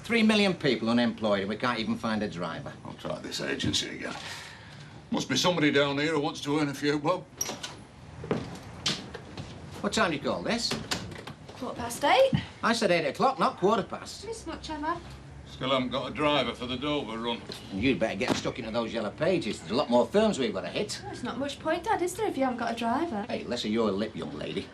3 million people unemployed and we can't even find a driver. I'll try this agency again. Must be somebody down here who wants to earn a few bob. What time do you call this? 8:15. I said 8 o'clock, not 1:15. Miss much, Emma. Still haven't got a driver for the Dover run. And you'd better get stuck into those yellow pages. There's a lot more firms we've got to hit. There's not much point, Dad, is there, if you haven't got a driver? Hey, less of your lip, young lady.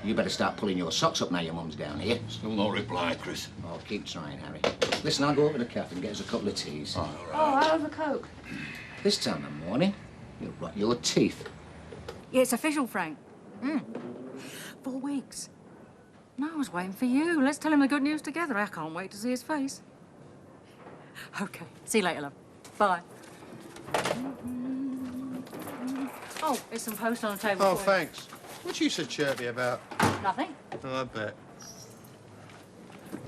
You better start pulling your socks up now your mum's down here. Still no reply, Chris. Oh, keep trying, Harry. Listen, I'll go over to the cafe and get us a couple of teas. Oh, all right. Oh, I'll have a Coke. This time of morning, you'll rot your teeth. Yeah, it's official, Frank. 4 weeks. No, I was waiting for you. Let's tell him the good news together. I can't wait to see his face. OK. See you later, love. Bye. Oh, there's some post on the table. Oh, for you. thanks. What's you so chirpy about? Nothing. Oh, I bet.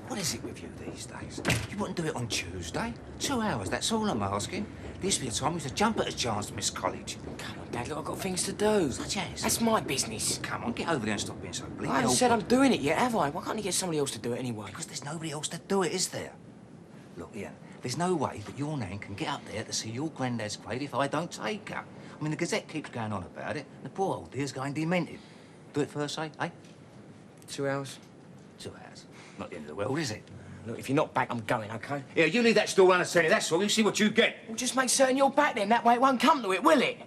What is it with you these days? You wouldn't do it on Tuesday? 2 hours, that's all I'm asking. There used to be a time we used to jump at a chance to miss college. Come on, Dad, look, I've got things to do. Such as? That's my business. Come on, get over there and stop being so bleeding. I haven't said I'm doing it yet, have I? Why can't you get somebody else to do it anyway? Because there's nobody else to do it, is there? Look, Ian, there's no way that your nan can get up there to see your granddad's grave if I don't take her. I mean, the Gazette keeps going on about it. The poor old dear's going demented. Do it first, say, eh? 2 hours? 2 hours. Not the end of the world, is it? Look, if you're not back, I'm going, OK? Yeah, you leave that store unattended, that's all. You see what you get. Well, just make certain you're back then. That way it won't come to it, will it?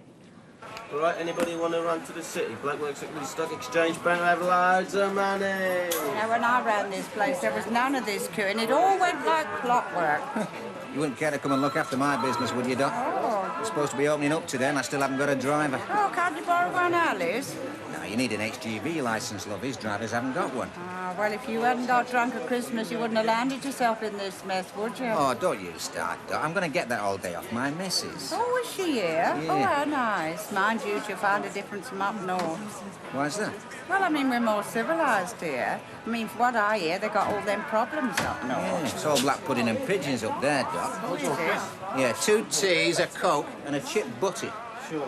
All right, anybody want to run to the city? Blackworks at the Stock Exchange, Brent have loads of money. Now, when I ran this place, there was none of this queuing. It all went like clockwork. You wouldn't care to come and look after my business, would you, Doc? Oh. It's supposed to be opening up today and I still haven't got a driver. Oh, can't you borrow one, Alice? No, you need an HGV licence, love. His drivers haven't got one. Ah, well, if you hadn't got drunk at Christmas, you wouldn't have landed yourself in this mess, would you? Oh, don't you start, Doc. I'm going to get that all day off my missus. Oh, is she here? Yeah. Oh, how nice. Mind you, she'll find a difference from up north. Why's that? Well, I mean, we're more civilised here. I mean, for what I hear, they got all them problems up north. Yeah, it's all black pudding and pigeons up there, Doc. Oh, is it? Yeah, 2 teas, a Coke and a chip butty. Sure.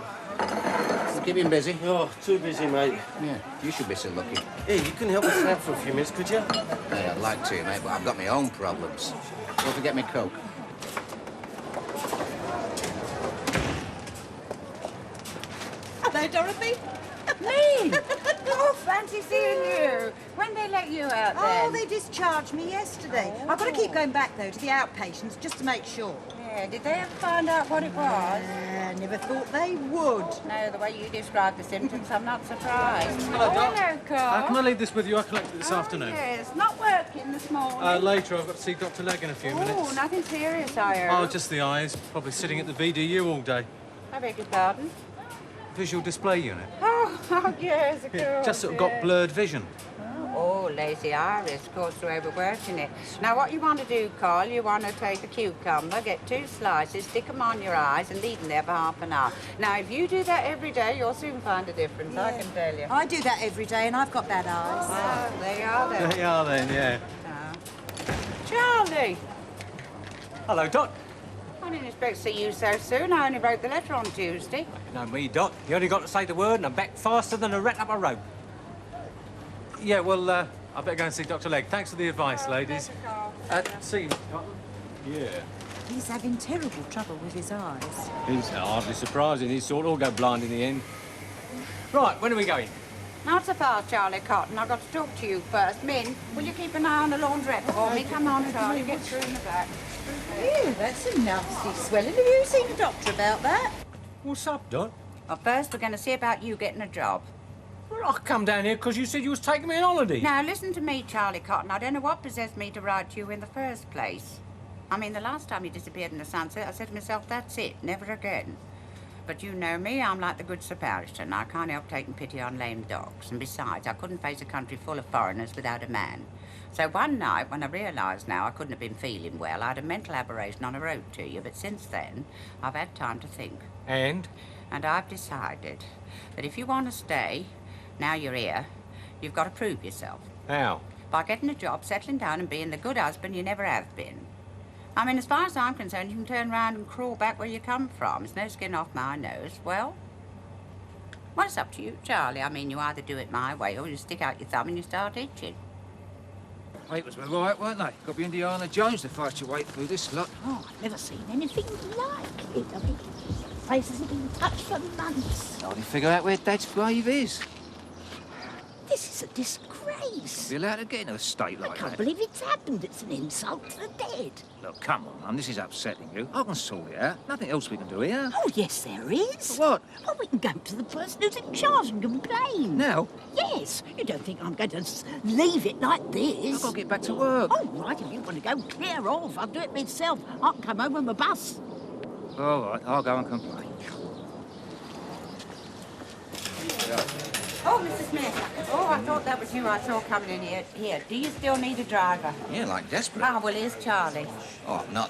You keep him busy? Oh, too busy, mate. Yeah, you should be so lucky. Hey, you can help us out for a few minutes, could you? Hey, I'd like to, mate, but I've got my own problems. Don't forget me Coke. Hello, Dorothy. Me? Oh, fancy seeing you. When they let you out then? Oh, they discharged me yesterday. I've got to keep going back, though, to the outpatients just to make sure. Yeah, did they ever find out what it was? Never thought they would. No, the way you describe the symptoms, I'm not surprised. Hello, Doc. Hello, Carl. Can I leave this with you? I collected it this afternoon. Yes, not working this morning. Later, I've got to see Dr. Legg in a few minutes. Oh, nothing serious, I heard. Oh, just the eyes. Probably sitting at the VDU all day. I beg your pardon? Visual display unit. Oh, yes, of course. Just sort of got blurred vision. Oh, lazy iris, caused through overworking it. Now, what you want to do, Carl, you want to take a cucumber, get 2 slices, stick them on your eyes and leave them there for half an hour. Now, if you do that every day, you'll soon find a difference, I can tell you. I do that every day, and I've got bad eyes. Oh, there you are then. They are then, yeah. Charlie! Hello, Doc. I didn't expect to see you so soon. I only wrote the letter on Tuesday. No, me, Doc. You only got to say the word and I'm back faster than a rat up a rope. Yeah, well, I better go and see Dr. Legg. Thanks for the advice, ladies. See you. Yeah. He's having terrible trouble with his eyes. It's hardly surprising. His sort all go blind in the end. Right, when are we going? Not so fast, Charlie Cotton. I've got to talk to you first. Min, will you keep an eye on the laundrette for me? Come on, Charlie, get through in the back. Ew, that's a nasty swelling. Have you seen a doctor about that? What's up, Doc? Well, first we're going to see about you getting a job. Well, I come down here because you said you was taking me on holiday. Now, listen to me, Charlie Cotton. I don't know what possessed me to write to you in the first place. I mean, the last time you disappeared in the sunset, I said to myself, that's it, never again. But you know me, I'm like the good Samaritan. I can't help taking pity on lame dogs. And besides, I couldn't face a country full of foreigners without a man. So one night, when I realised now I couldn't have been feeling well, I had a mental aberration and I wrote to you. But since then, I've had time to think. And? And I've decided that if you want to stay, now you're here, you've got to prove yourself. How? By getting a job, settling down and being the good husband you never have been. I mean, as far as I'm concerned, you can turn around and crawl back where you come from. It's no skin off my nose. Well, it's up to you, Charlie. I mean, you either do it my way or you stick out your thumb and you start itching. Papers were right, weren't they? Got to be Indiana Jones to fight your way through this lot. Oh, I've never seen anything like it. I mean, the place hasn't been touched for months. Hardly figure out where Dad's grave is. This is a disgrace. Be allowed to get in a state I like can't that? believe it's happened. It's an insult to the dead. Look, come on, Mum. This is upsetting you. I can sort it out. Nothing else we can do here. Oh, yes, there is. What? Oh, we can go to the person who's in charge and complain. Now? Yes. You don't think I'm going to leave it like this? I've got to get back to work. Oh, right. If you want to go, clear off. I'll do it myself. I can come home on the bus. All right, I'll go and complain. Oh, Mrs. Smith. Oh, I thought that was you I saw coming in here. Here, do you still need a driver? Yeah, like desperate. Ah, well, here's Charlie. Oh, not.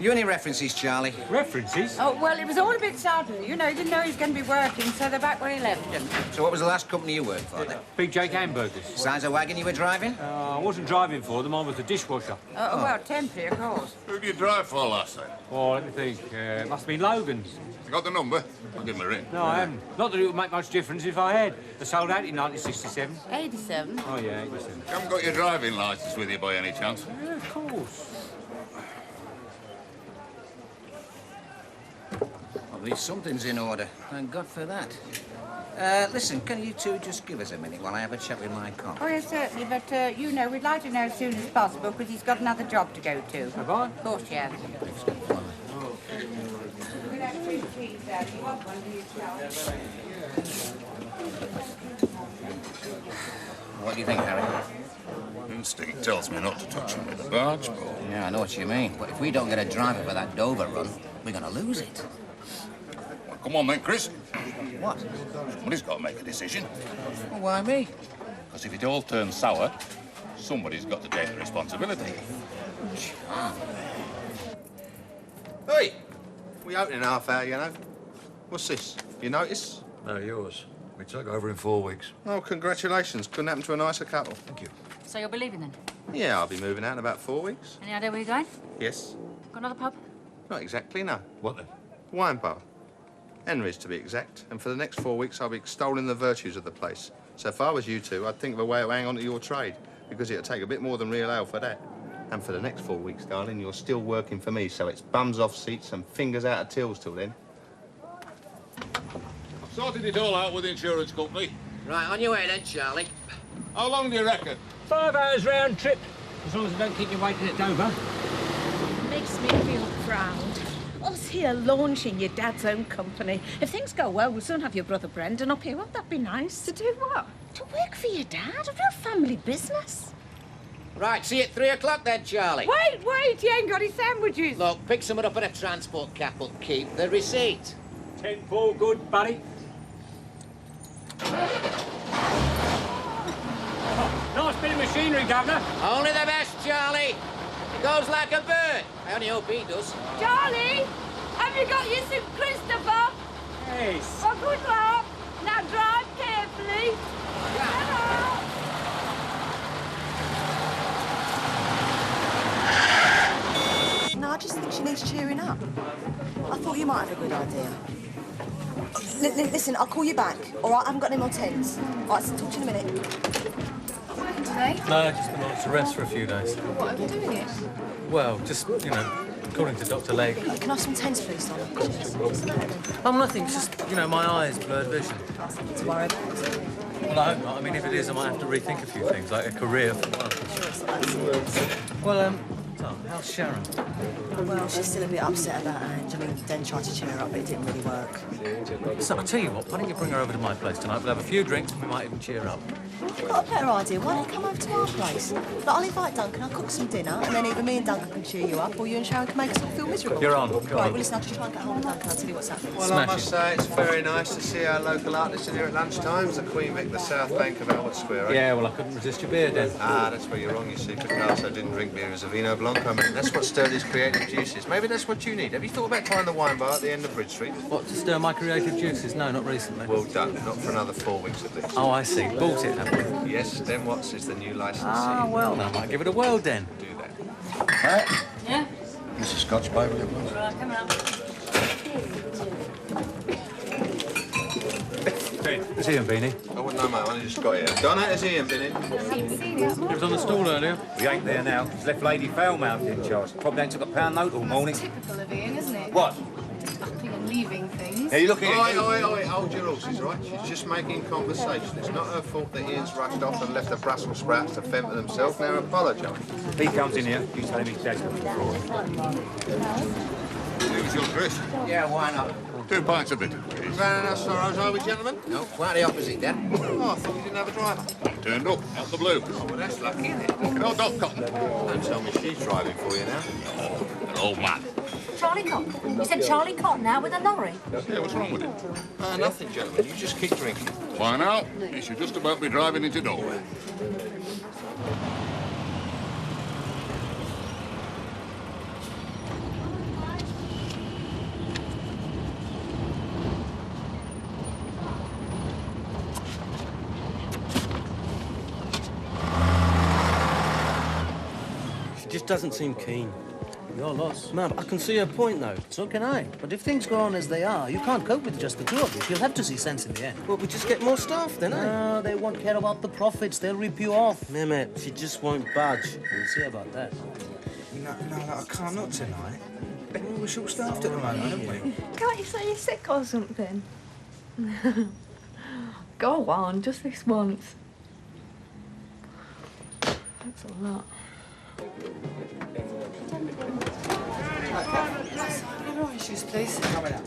You any references, Charlie? References? Oh, well, it was all a bit sudden. You know, he didn't know he was going to be working, so they're back where he left him. So what was the last company you worked for, then? Big Jake Hamburgers. Size of wagon you were driving? I wasn't driving for them, I was the dishwasher. Well, temporary, of course. Who did you drive for last night? Oh, let me think. It must have been Logan's. You got the number? I'll give him a ring. No, I haven't. Not that it would make much difference if I had. They sold out in 1967. 87. Oh, yeah, 87. You haven't got your driving licence with you by any chance? Yeah, of course. At least something's in order. Thank God for that. Listen, can you two just give us a minute while I have a chat with my cop? Oh, yes, certainly, but, you know, we'd like to know as soon as possible because he's got another job to go to. Have I? Of course, yeah. What do you think, Harry? Instinct tells me not to touch him with a barge pole. Yeah, I know what you mean. But if we don't get a driver for that Dover run, we're going to lose it. Well, come on then, Chris. What? Somebody's got to make a decision. Well, why me? Because if it all turns sour, somebody's got to take the responsibility. Hey! We open in half hour, you know. What's this? You notice? No, yours. We took over in 4 weeks. Oh, congratulations. Couldn't happen to a nicer couple. Thank you. So you'll be leaving then? Yeah, I'll be moving out in about 4 weeks. Any idea where you're going? Yes. Got another pub? Not exactly, no. What then? Wine bar. Henry's, to be exact. And for the next 4 weeks, I'll be extolling the virtues of the place. So if I was you two, I'd think of a way to hang on to your trade, because it'll take a bit more than real ale for that. And for the next 4 weeks, darling, you're still working for me, so it's bums off seats and fingers out of tills till then. I've sorted it all out with the insurance company. Right, on your way then, Charlie. How long do you reckon? 5 hours round trip. As long as I don't keep you waiting at Dover. Makes me feel proud. Us here launching your dad's own company. If things go well, we'll soon have your brother Brendan up here. Won't that be nice? To do what? To work for your dad. A real family business. Right, see you at 3 o'clock then, Charlie. Wait, he ain't got his sandwiches. Look, pick someone up at a transport cap, but keep the receipt. 10-4, good, buddy. Nice bit of machinery, Governor. Only the best, Charlie. He goes like a bird. I only hope he does. Charlie, have you got your St. Christopher? Yes. Oh, good luck. Now drive carefully. No, I just think she needs cheering up. I thought you might have a good idea. Listen, I'll call you back, all right? I haven't got any more tents. All right, so talk to you in a minute. Working today? No, just been on to rest for a few days. What are you doing it? Well, just, you know, according to Dr. Legg. Can I have some tents, please, Tom? What's the matter then? Oh, nothing, just, you know, my eyes, blurred vision. Nothing to worry about. Well, I hope not. I mean, if it is, I might have to rethink a few things, like a career for one. Sure, it's not that serious. Well, Tom, how's Sharon? Well, she's still a bit upset about Ange. I mean, Den tried to cheer her up, but it didn't really work. So, I'll tell you what, why don't you bring her over to my place tonight? We'll have a few drinks and we might even cheer her up. I've got a better idea. Why don't you come over to our place? But I'll invite Duncan, I'll cook some dinner, and then either me and Duncan can cheer you up, or you and Sharon can make us all feel miserable. You're on. Go Right, on. well, listen, I'll just try and get hold of Duncan. I'll tell you what's happening. Well, I must say, it's very nice to see our local artists in here at lunchtime. It's the Queen Vic, the south bank of Albert Square, eh? Yeah, well, I couldn't resist your beer, then. Ah, that's where you're wrong, you see. Picasso didn't drink beer as a vino blanco, mate. That's what stirred his creative juices. Maybe that's what you need. Have you thought about trying the wine bar at the end of Bridge Street? What, to stir my creative juices? No, not recently. Well done. Not for another 4 weeks at least. Oh, I see. Bought it, have we? Yes, Den Watts is the new licensee. Ah, well, I might give it a whirl, then. Do that. Right? Yeah? Mrs. Scotch Bible, Right, come on. doing? It's Ian, Beanie. I wouldn't know, mate. I only just got here. Don't know, it's Ian, Beanie. He was on the stall earlier. We ain't there now. He's left Lady Foulmouth in charge. Probably ain't took a pound note all morning. Typical of Ian, isn't it? What? Upping and leaving things. Are you looking at Oi, hold your horses, right? She's just making conversation. It's not her fault that Ian's rushed off and left the Brussels sprouts to fend for themselves. Now apologise. He comes in here. You tell him his dad's coming forward. Use your dress. Yeah, why not? 2 pints of bitter, please. Ran our sorrows, are we, gentlemen? No, quite the opposite, Dad. Oh, I thought you didn't have a driver. Turned up, out the blue. Oh, well, that's lucky, isn't it? You know, Doc Cotton. Don't tell me she's driving for you now. An old man. Charlie Cotton? You said Charlie Cotton now with a lorry? Yeah, what's wrong with him? Nothing, gentlemen. You just keep drinking. Why now? He should just about be driving into nowhere. She just doesn't seem keen. You're lost. Mum, I can see her point, though. So can I. But if things go on as they are, you can't cope with just the two of you. You'll have to see sense in the end. Well, we just get more staff, then, eh? No, they won't care about the profits. They'll rip you off. Mehmet, she just won't budge. We'll see about that. No, I can't, not tonight. We're short-staffed at the moment, aren't we? Can't you say you're sick or something? Go on, just this once. That's a lot. Issues, please.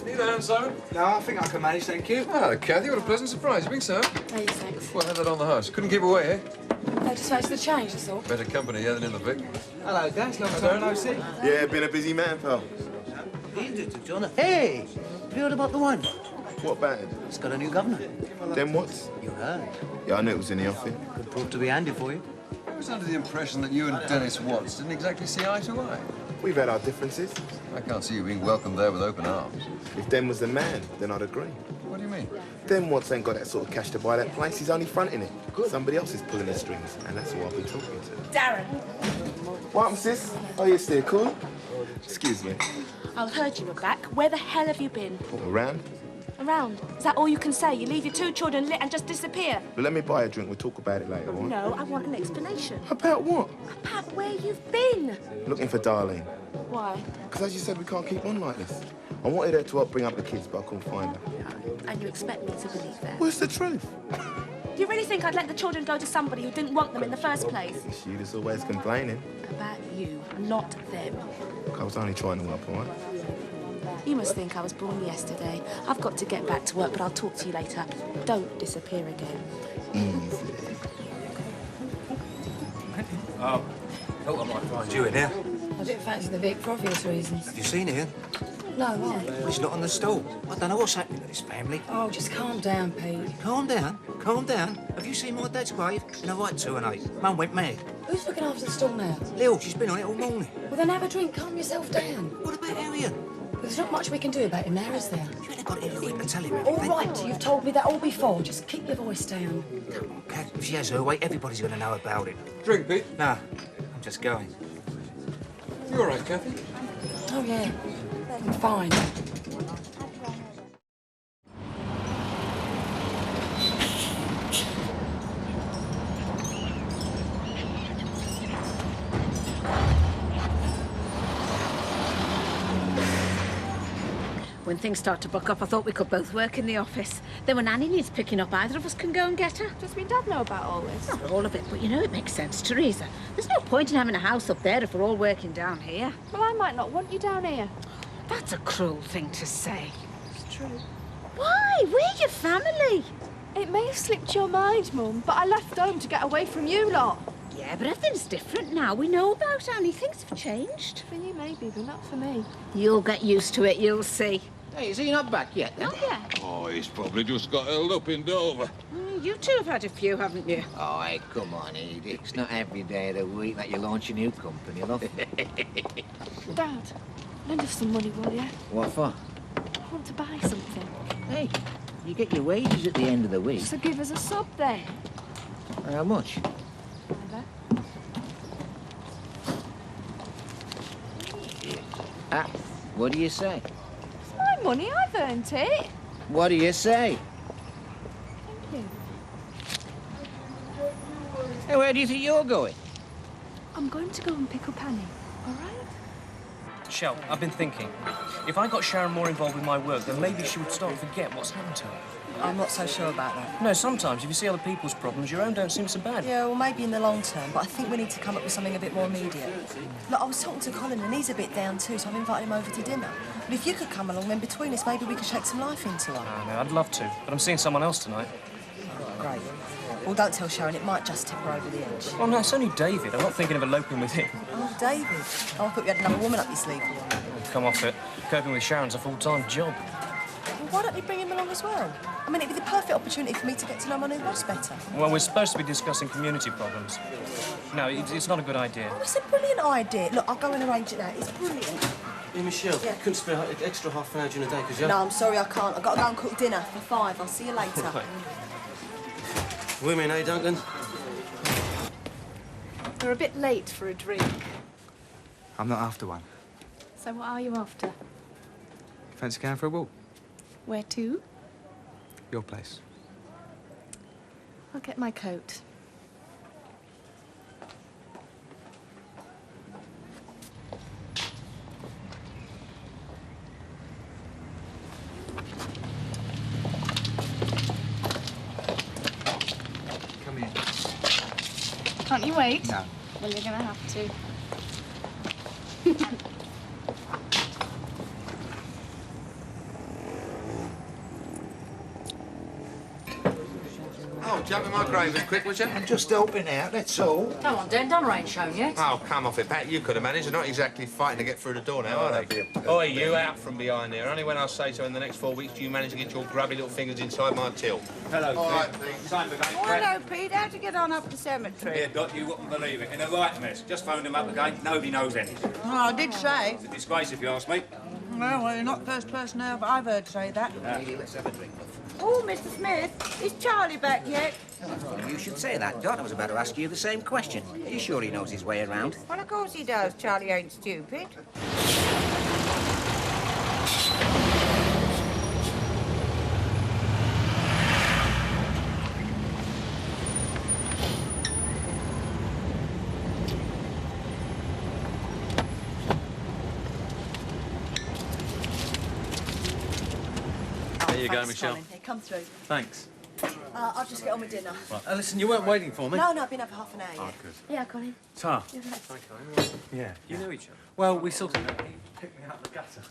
You down, Simon? No, I think I can manage, thank you. Hello, Kathy. What a pleasant surprise. You think so? Hey, thanks. Well, had that on the house. Couldn't keep away, eh? I just fancy the change, that's all. Better company here than in the Vic. Hello, Dad. Long time no see. Yeah, been a busy man, pal. Jonah. Hey! Have you heard about the wine? What about it? It's got a new governor. Then what? You heard. Yeah, I knew it was in the offing. Could prove to be handy for you. I was under the impression that you and Dennis Watts didn't exactly see eye to eye. We've had our differences. I can't see you being welcomed there with open arms. If Den was the man, then I'd agree. What do you mean? Den Watts ain't got that sort of cash to buy that place. He's only fronting it. Somebody else is pulling the strings, and that's who I'll be talking to. Darren. What happened, sis? Oh, you're still cool? Excuse me. I've heard you were back. Where the hell have you been? What, around? Around? Is that all you can say? You leave your two children lit and just disappear? But let me buy a drink. We'll talk about it later, all right? No, I want an explanation. About what? About where you've been. Looking for Darlene. Why? Because as you said, we can't keep on like this. I wanted her to help bring up the kids, but I couldn't find her. And you expect me to believe that? What's the truth? Do you really think I'd let the children go to somebody who didn't want them in the first place? She was always complaining. About you, not them. I was only trying to help, all right? You must think I was born yesterday. I've got to get back to work, but I'll talk to you later. Don't disappear again. Easy. Oh, thought I might find you in here. I didn't fancy the Vic for obvious reasons. Have you seen Ian? No, why? Well, he's not on the stall. I don't know what's happening to this family. Oh, just calm down, Pete. Calm down, calm down. Have you seen my dad's grave? In a right 2 and 8. Mum went mad. Who's looking after the stall now? Lil, she's been on it all morning. Well, then have a drink, calm yourself down. What about Harriet? There's not much we can do about him now, is there? You ain't got anything to tell him All anything. right, you've told me that all before. Just keep your voice down. Come on, Kat. If she has her way, everybody's going to know about it. Drink, Pete. Nah, I'm just going. You all right, Kathy? Oh, yeah. I'm fine. When things start to buck up, I thought we could both work in the office. Then when Annie needs picking up, either of us can go and get her. Does my dad know about all this? Not all of it, but you know it makes sense, Teresa. There's no point in having a house up there if we're all working down here. Well, I might not want you down here. That's a cruel thing to say. It's true. Why? We're your family. It may have slipped your mind, Mum, but I left home to get away from you lot. Yeah, but everything's different now. We know about Annie. Things have changed. For you, maybe, but not for me. You'll get used to it, you'll see. Hey, is he not back yet, then? Not yet. Oh, he's probably just got held up in Dover. You two have had a few, haven't you? Oh, hey, come on, Edie. It's not every day of the week that you launch a new company, love. Dad, lend us some money, will you? What for? I want to buy something. Hey, you get your wages at the end of the week. So give us a sub then. How much? Ah, what do you say? It's my money, I've earned it. What do you say? Hey, where do you think you're going? I'm going to go and pick up Annie, all right? Shell, I've been thinking. If I got Sharon more involved with my work, then maybe she would start to forget what's happened to her. I'm not so sure about that. No, sometimes if you see other people's problems, your own don't seem so bad. Yeah, well, maybe in the long term, but I think we need to come up with something a bit more immediate. Look, I was talking to Colin and he's a bit down too, so I've invited him over to dinner. But if you could come along, then between us, maybe we could shake some life into her. Oh, no, I'd love to, but I'm seeing someone else tonight. Great. Well, don't tell Sharon, it might just tip her over the edge. Oh, no, it's only David. I'm not thinking of eloping with him. Oh, David. Oh, I thought you had another woman up your sleeve. Come off it. Coping with Sharon's a full-time job. Well, why don't you bring him along as well? I mean, it'd be the perfect opportunity for me to get to know my new boss better. Well, we're supposed to be discussing community problems. No, it's not a good idea. Oh, it's a brilliant idea. Look, I'll go and arrange it now. It's brilliant. Hey, Michelle, Yeah. couldn't spare an extra half an hour during the day, could you? No, I'm sorry, I can't. I've got to go and cook dinner for 5. I'll see you later. Women, eh, Duncan? We're a bit late for a drink. I'm not after one. So what are you after? Fancy going for a walk? Where to? Your place. I'll get my coat. Come in. Can't you wait? No. Well, you're gonna have to. Oh, jump in my grave as quick, would you? I'm just helping out, that's all. Come on, Den, Donna ain't shown yet. Oh, come off it, Pat. You could have managed. They're not exactly fighting to get through the door now, are they? Oi, you out from behind there. Only when I say so in the next 4 weeks do you manage to get your grubby little fingers inside my till. Hello, All right, Pete. Time for going. Oh, hello, Pete. How'd you get on up the cemetery? Here, Dot, you wouldn't believe it. In a right mess. Just phoned him up again. Nobody knows anything. Oh, I did say. It's a disgrace, if you ask me. Well, you're not the first person I've heard say that. Lady, let's have a drink, love. Oh, Mr. Smith, is Charlie back yet? Well, you should say that, Dot. I was about to ask you the same question. Are you sure he knows his way around? Well, of course he does. Charlie ain't stupid. There you go, Michelle. Colin. Here, come through. Thanks. I'll just get on with dinner. Right. Listen, you weren't waiting for me. No, I've been up for half an hour Oh, yet. good. Yeah, Colin. Ta. You're right. Yeah. You know each other? Well, we sort of... He picked me out of the gutter.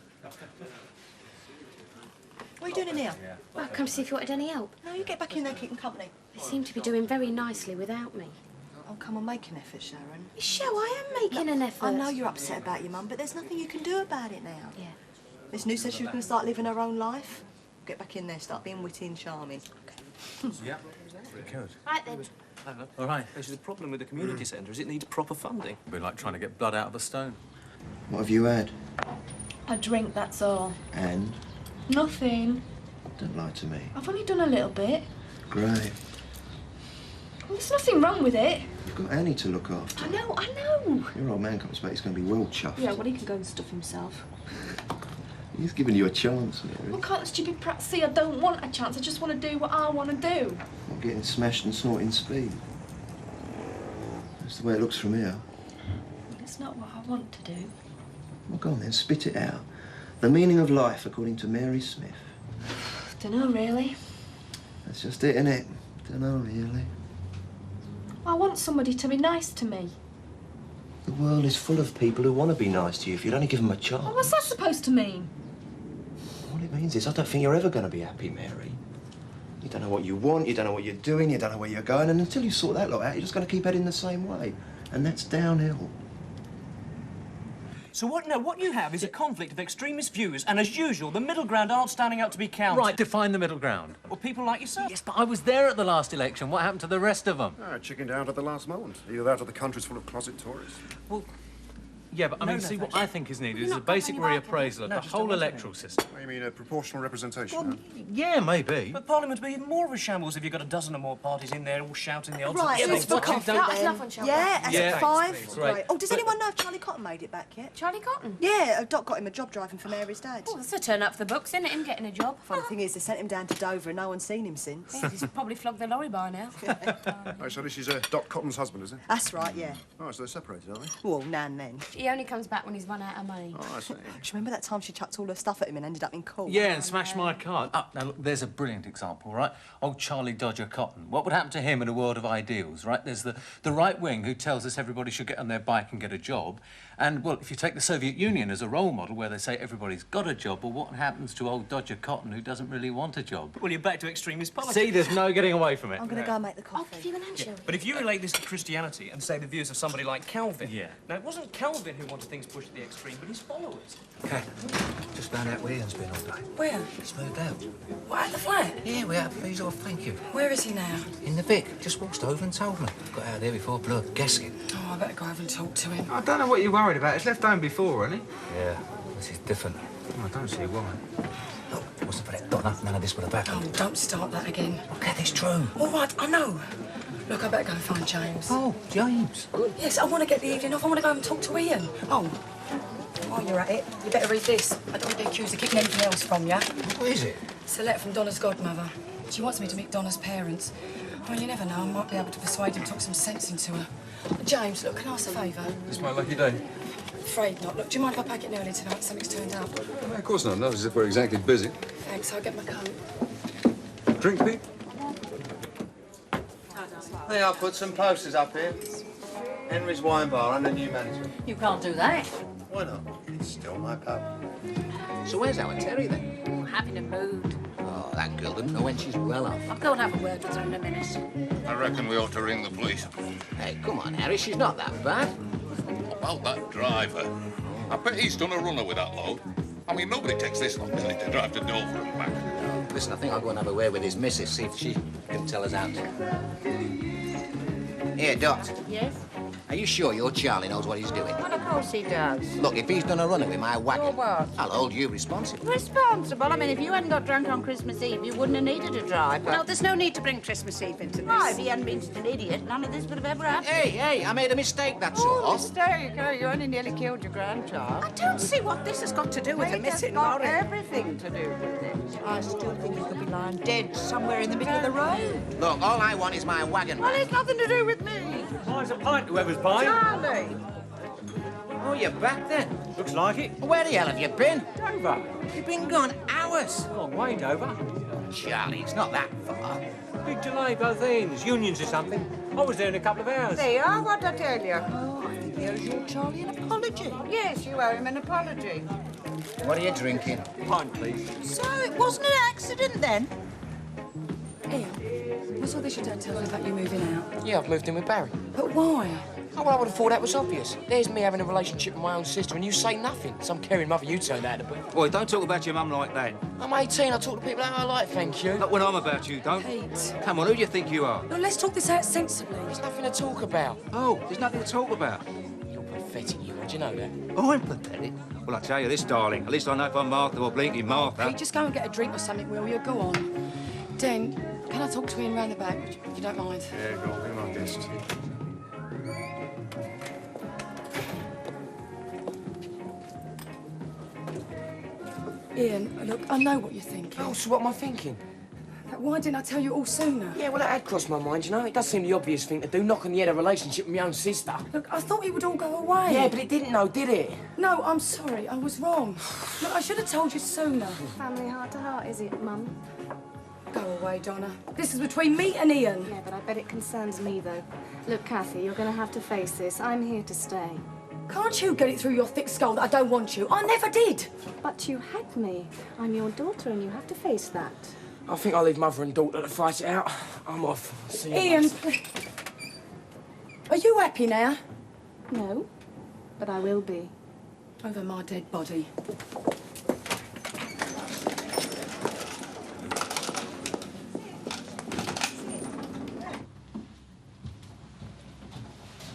What are you doing in here? Well, come to see if you wanted any help. No, you get back in there, keep them company. They seem to be doing very nicely without me. Oh, come on, make an effort, Sharon. Show, I am making an effort. I know you're upset about your mum, but there's nothing you can do about it now. Yeah. This new says she's going to start living her own life. Get back in there, start being witty and charming. Yeah. Good. Right then. All right. Actually, the problem with the community centre is it needs proper funding. We're like trying to get blood out of a stone. What have you had? A drink, that's all. And? Nothing. Don't lie to me. I've only done a little bit. Great. Well, there's nothing wrong with it. You've got Annie to look after. I know. Your old man comes back, he's going to be well chuffed. Yeah, well, he can go and stuff himself. He's giving you a chance, Mary. Well, can't the stupid prat see I don't want a chance? I just want to do what I want to do. Not getting smashed and snorting speed. That's the way it looks from here. It's not what I want to do. Well, go on then, spit it out. The meaning of life, according to Mary Smith. Dunno, really. That's just it, innit? Dunno, really. I want somebody to be nice to me. The world is full of people who want to be nice to you if you'd only give them a chance. Well, what's that supposed to mean? All it means is I don't think you're ever going to be happy, Mary. You don't know what you want, you don't know what you're doing, you don't know where you're going, and until you sort that lot out, you're just going to keep heading the same way. And that's downhill. So what you have is a conflict of extremist views, and as usual, the middle ground aren't standing up to be counted. Right, define the middle ground. Well, people like yourself. Yes, but I was there at the last election. What happened to the rest of them? Chickened out at the last moment. Either that or the country's full of closet Tories. Well, Yeah, but I mean, see, what I think is needed is a basic reappraisal of the whole electoral system. You mean a proportional representation? Well, yeah, maybe. But Parliament would be even more of a shambles if you've got a dozen or more parties in there all shouting the odds. Right, of who's for coffee then? Yeah, that's at 5. Great. Great. Oh, does anyone know if Charlie Cotton made it back yet? Charlie Cotton? Yeah, Doc got him a job driving for Mary's dad. Oh, that's a turn up for the books, isn't it? Him getting a job. Funny thing is, they sent him down to Dover and no one's seen him since. Yeah, he's probably flogged the lorry by now. Oh, so this is Doc Cotton's husband, is it? That's right, yeah. Oh, so they're separated, aren't they? Well, now and then. He only comes back when he's run out of money. Oh, I see. Do you remember that time she chucked all her stuff at him and ended up in court? Yeah, and smashed my car. Oh, now, look, there's a brilliant example, right? Old Charlie Dodger Cotton. What would happen to him in a world of ideals, right? There's the right wing who tells us everybody should get on their bike and get a job. And, well, if you take the Soviet Union as a role model where they say everybody's got a job, well, what happens to old Dodger Cotton who doesn't really want a job? Well, you're back to extremist politics. See, there's no getting away from it. I'm going to go and make the coffee. I'll give you an answer. But if you relate this to Christianity and say the views of somebody like Calvin... Yeah. Now, it wasn't Calvin who wanted things pushed to the extreme, but his followers. Okay. Just found out where Ian's been all day. Where? He's moved out. What, at the flat? Yeah, we're out of fees off, thank you. Where is he now? In the Vic. Just walked over and told me. Got out there before blew a gasket. Oh, I better go over and talk to him. I don't know what you're worried about. It's left home before, hasn't it? Yeah, this is different. I don't see why. Look, if it wasn't for that Donna, none of this would have happened. Oh, don't start that again. Okay, that's true. All right, I know. Look, I better go and find James. Oh, James. Good. Yes, I want to get the evening off. I want to go and talk to Ian. Oh, while you're at it, you better read this. I don't want to be accused of keeping anything else from you. What is it? It's a letter from Donna's godmother. She wants me to meet Donna's parents. Well, you never know. I might be able to persuade him to talk some sense into her. James, look, can I ask a favour? It's my lucky day. Afraid not. Look, do you mind if I pack it early tonight? Something's turned up. No, of course not. Not as if we're exactly busy. Thanks, I'll get my coat. Drink, Pete? Hey, I'll put some posters up here. Henry's Wine Bar under new management. You can't do that. Why not? It's still my pub. So where's our Terry, then? Oh, having a mood. Oh, that girl doesn't know when she's well off. I'll go and have a word with her in a minute. I reckon we ought to ring the police. Hey, come on, Harry, she's not that bad. About that driver. I bet he's done a runner with that load. I mean, nobody takes this long, does it, to drive to Dover and back? Listen, I think I'll go and have a word with his missus, see if she can tell us out. Here, Dot. Yes? Are you sure your Charlie knows what he's doing? Well, of course he does. Look, if he's done a runner with my wagon, Or what? I'll hold you responsible. Responsible? I mean, if you hadn't got drunk on Christmas Eve, you wouldn't have needed a driver. No, there's no need to bring Christmas Eve into this. No, if he hadn't been such an idiot, none of this would have ever happened. Hey, I made a mistake, that's Oh, all. mistake. Oh, you only nearly killed your grandchild. I don't see what this has got to do with the It's missing got lorry. everything to do with it. I still think he could be lying dead somewhere in the middle of the road. Look, all I want is my wagon Well, back. it's nothing to do with me. Buys a pint, whoever's buying. Charlie. Oh, you're back then? Looks like it. Where the hell have you been? Dover. You've been gone hours. Long way, Dover. Charlie, it's not that far. Big delay, both ends. Unions or something. I was there in a couple of hours. They are, what I tell you. Oh, I think he owes your Charlie an apology. Yes, you owe him an apology. What are you drinking? Pint, please. So it wasn't an accident then? Ian, what's all this your dad tells me about you moving out? Yeah, I've moved in with Barry. But why? Oh, well, I would have thought that was obvious. There's me having a relationship with my own sister, and you say nothing. Some caring mother you turned out to be. Boy, don't talk about your mum like that. I'm 18. I talk to people how I like, thank you. Not when I'm about you, don't. Pete. Come on, who do you think you are? No, let's talk this out sensibly. There's nothing to talk about. Oh, there's nothing to talk about. You're pathetic, you. Do you know that? Oh, I'm pathetic. Well, I tell you this, darling. At least I know if I'm Martha or Blinky Martha. Pete, just go and get a drink or something, will you? Go on. Den, can I talk to Ian round the back, if you don't mind? Yeah, go on, be my guest. Ian, look, I know what you're thinking. Oh, so what am I thinking? Why didn't I tell you all sooner? Yeah, well, that had crossed my mind, you know. It does seem the obvious thing to do, knock on the head a relationship with my own sister. Look, I thought it would all go away. Yeah, but it didn't, though, did it? No, I'm sorry. I was wrong. Look, I should have told you sooner. Family heart to heart, is it, Mum? Go away, Donna. This is between me and Ian. Yeah, but I bet it concerns me, though. Look, Kathy, you're going to have to face this. I'm here to stay. Can't you get it through your thick skull that I don't want you? I never did. But you had me. I'm your daughter, and you have to face that. I think I'll leave mother and daughter to fight it out. I'm off. See you Ian, later. are you happy now? No, but I will be. Over my dead body.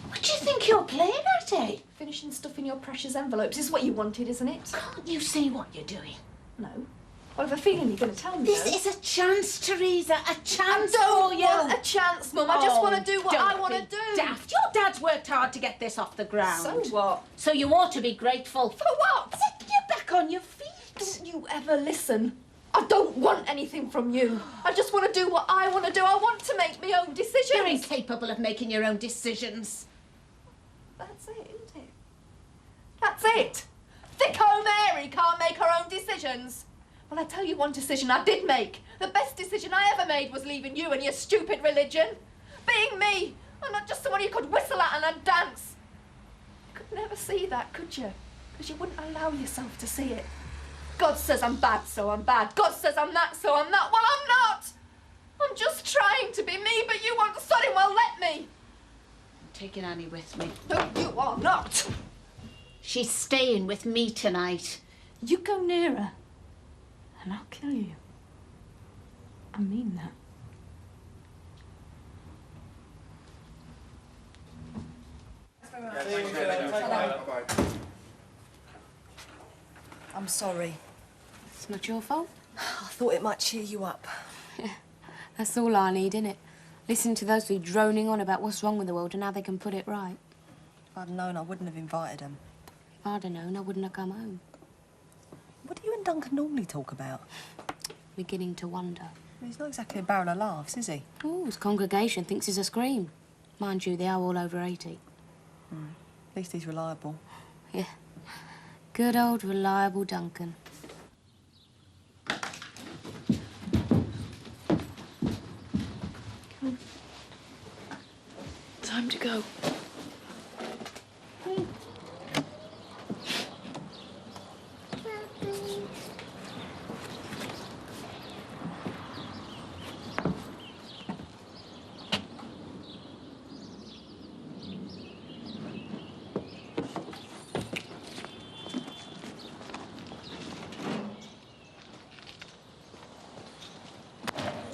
What do you think you're playing at, eh? finishing stuffing your precious envelopes. This is what you wanted, isn't it? Can't you see what you're doing? No. Well, I've a feeling you're going to tell me. This though. is a chance, Teresa, a chance I don't for you. want a chance, Mum. I just want to do what I want to do. Daft. Your dad's worked hard to get this off the ground. So what? So you ought to be grateful. For what? That you're back on your feet. Don't you ever listen. I don't want anything from you. I just want to do what I want to do. I want to make my own decisions. You're incapable of making your own decisions. That's it, isn't it? That's it. Thicko Mary can't make her own decisions. Well, I tell you one decision I did make. The best decision I ever made was leaving you and your stupid religion. Being me, and not just someone you could whistle at and then dance. You could never see that, could you? Because you wouldn't allow yourself to see it. God says I'm bad, so I'm bad. God says I'm that, so I'm that. Well, I'm not. I'm just trying to be me, but you won't sodding well let me. I'm taking Annie with me. No, you are not. She's staying with me tonight. You go near her, and I'll kill you. I mean that. I'm sorry. It's not your fault. I thought it might cheer you up. Yeah, that's all I need, innit? Listen to those two droning on about what's wrong with the world and how they can put it right. If I'd known, I wouldn't have invited them. If I'd have known, I wouldn't have come home. What do you and Duncan normally talk about? Beginning to wonder. He's not exactly a barrel of laughs, is he? Oh, his congregation thinks he's a scream. Mind you, they are all over 80. At least he's reliable. Yeah. Good old reliable Duncan. Time to go.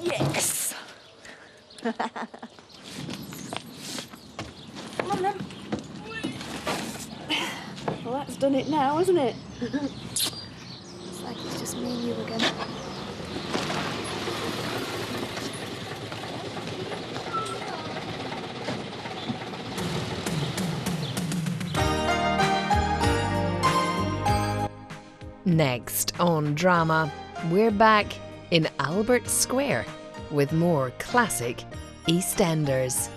Yes! Come on, then. Well, that's done it now, hasn't it? It's like it's just me and you again. Next on Drama, we're back in Albert Square with more classic EastEnders.